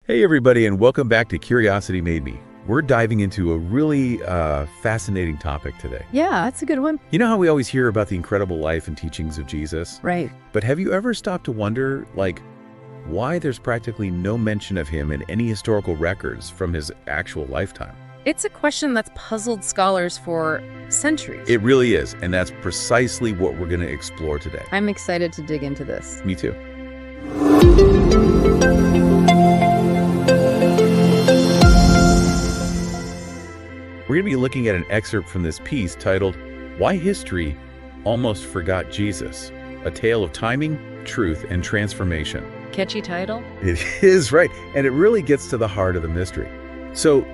Hey everybody, and welcome back to Curiosity Made Me. We're diving into a really fascinating topic today. Yeah, that's a good one. You know how we always hear about the incredible life and teachings of Jesus? Right. But have you ever stopped to wonder, why there's practically no mention of him in any historical records from his actual lifetime? It's a question that's puzzled scholars for centuries. It really is, and that's precisely what we're going to explore today. I'm excited to dig into this. Me too. We're going to be looking at an excerpt from this piece titled, Why History Almost Forgot Jesus, a tale of timing, truth, and transformation. Catchy title? It is, right, and it really gets to the heart of the mystery. So,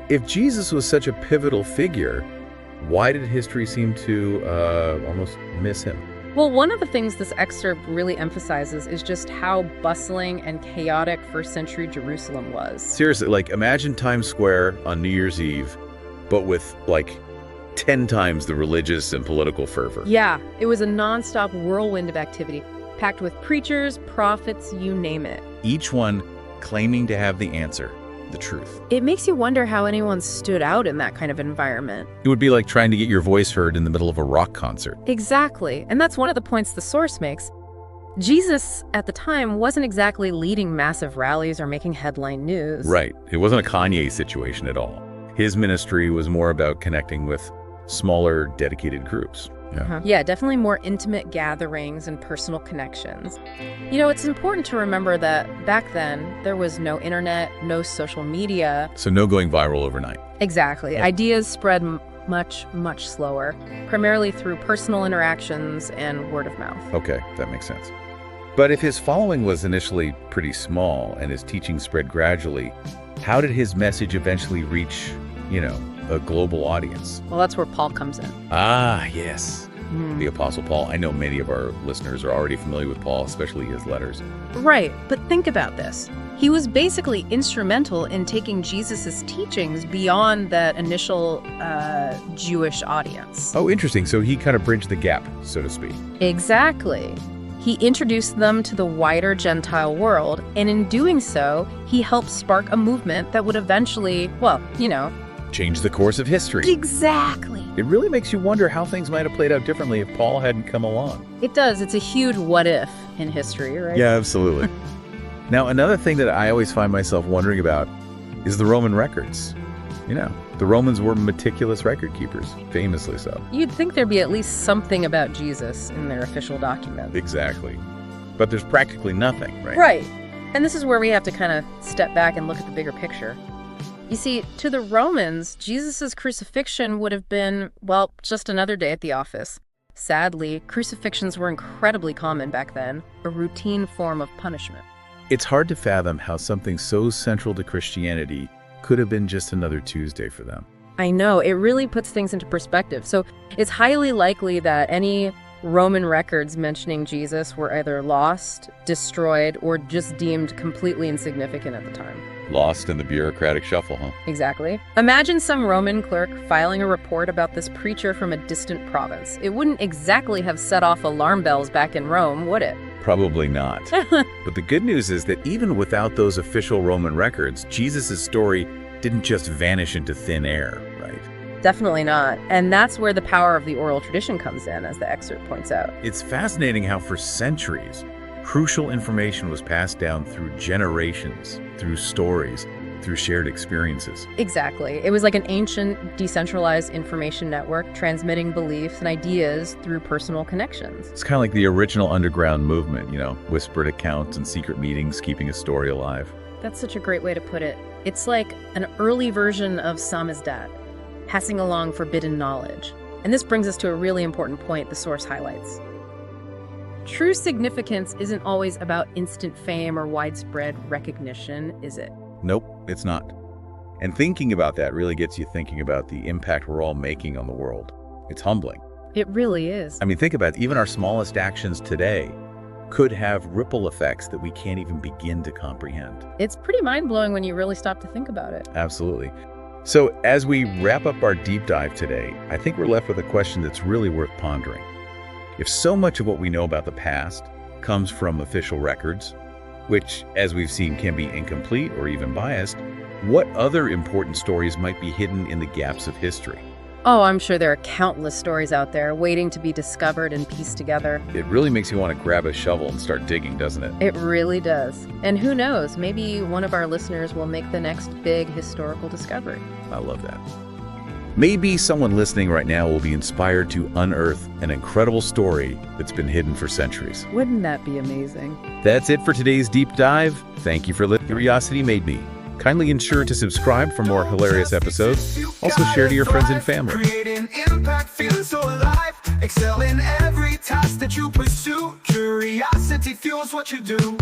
if Jesus was such a pivotal figure, why did history seem to almost miss him? Well, one of the things this excerpt really emphasizes is just how bustling and chaotic first century Jerusalem was. Seriously, imagine Times Square on New Year's Eve, but with 10 times the religious and political fervor. Yeah, it was a nonstop whirlwind of activity, packed with preachers, prophets, you name it. Each one claiming to have the answer, the truth. It makes you wonder how anyone stood out in that kind of environment. It would be like trying to get your voice heard in the middle of a rock concert. Exactly, and that's one of the points the source makes. Jesus, at the time, wasn't exactly leading massive rallies or making headline news. Right. It wasn't a Kanye situation at all. His ministry was more about connecting with smaller, dedicated groups. Yeah, definitely more intimate gatherings and personal connections. You know, it's important to remember that back then, there was no internet, no social media. So no going viral overnight. Exactly. Yeah. Ideas spread much slower, primarily through personal interactions and word of mouth. Okay, that makes sense. But if his following was initially pretty small and his teaching spread gradually, how did his message eventually reach, a global audience? Well, that's where Paul comes in. Ah, yes. The Apostle Paul. I know many of our listeners are already familiar with Paul, especially his letters. Right, but think about this. He was basically instrumental in taking Jesus' teachings beyond that initial Jewish audience. Oh, interesting. So he kind of bridged the gap, so to speak. Exactly. He introduced them to the wider Gentile world, and in doing so, he helped spark a movement that would eventually, Change the course of history. Exactly. It really makes you wonder how things might have played out differently if Paul hadn't come along. It does. It's a huge what if in history, right? Yeah, absolutely. Now, another thing that I always find myself wondering about is the Roman records. The Romans were meticulous record keepers, famously so. You'd think there'd be at least something about Jesus in their official documents. Exactly. But there's practically nothing, right? Right. And this is where we have to kind of step back and look at the bigger picture. You see, to the Romans, Jesus' crucifixion would have been, just another day at the office. Sadly, crucifixions were incredibly common back then, a routine form of punishment. It's hard to fathom how something so central to Christianity could have been just another Tuesday for them. I know, it really puts things into perspective. So it's highly likely that any Roman records mentioning Jesus were either lost, destroyed, or just deemed completely insignificant at the time. Lost in the bureaucratic shuffle, huh? Exactly. Imagine some Roman clerk filing a report about this preacher from a distant province. It wouldn't exactly have set off alarm bells back in Rome, would it? Probably not. But the good news is that even without those official Roman records, Jesus' story didn't just vanish into thin air, right? Definitely not. And that's where the power of the oral tradition comes in, as the excerpt points out. It's fascinating how for centuries, crucial information was passed down through generations, through stories, through shared experiences. Exactly. It was like an ancient, decentralized information network transmitting beliefs and ideas through personal connections. It's kind of like the original underground movement, whispered accounts and secret meetings keeping a story alive. That's such a great way to put it. It's like an early version of samizdat, passing along forbidden knowledge. And this brings us to a really important point the source highlights. True significance isn't always about instant fame or widespread recognition, is it? Nope, it's not. And thinking about that really gets you thinking about the impact we're all making on the world. It's humbling. It really is. I mean, think about it. Even our smallest actions today could have ripple effects that we can't even begin to comprehend. It's pretty mind-blowing when you really stop to think about it. Absolutely. So as we wrap up our deep dive today, I think we're left with a question that's really worth pondering. If so much of what we know about the past comes from official records, which, as we've seen, can be incomplete or even biased, what other important stories might be hidden in the gaps of history? Oh, I'm sure there are countless stories out there waiting to be discovered and pieced together. It really makes you want to grab a shovel and start digging, doesn't it? It really does. And who knows, maybe one of our listeners will make the next big historical discovery. I love that. Maybe someone listening right now will be inspired to unearth an incredible story that's been hidden for centuries. Wouldn't that be amazing? That's it for today's deep dive. Thank you for listening. Curiosity made me. Kindly ensure to subscribe for more hilarious episodes. Also share to your friends and family. Creating impact, feeling so alive. Excel in every task that you pursue. Curiosity fuels what you do.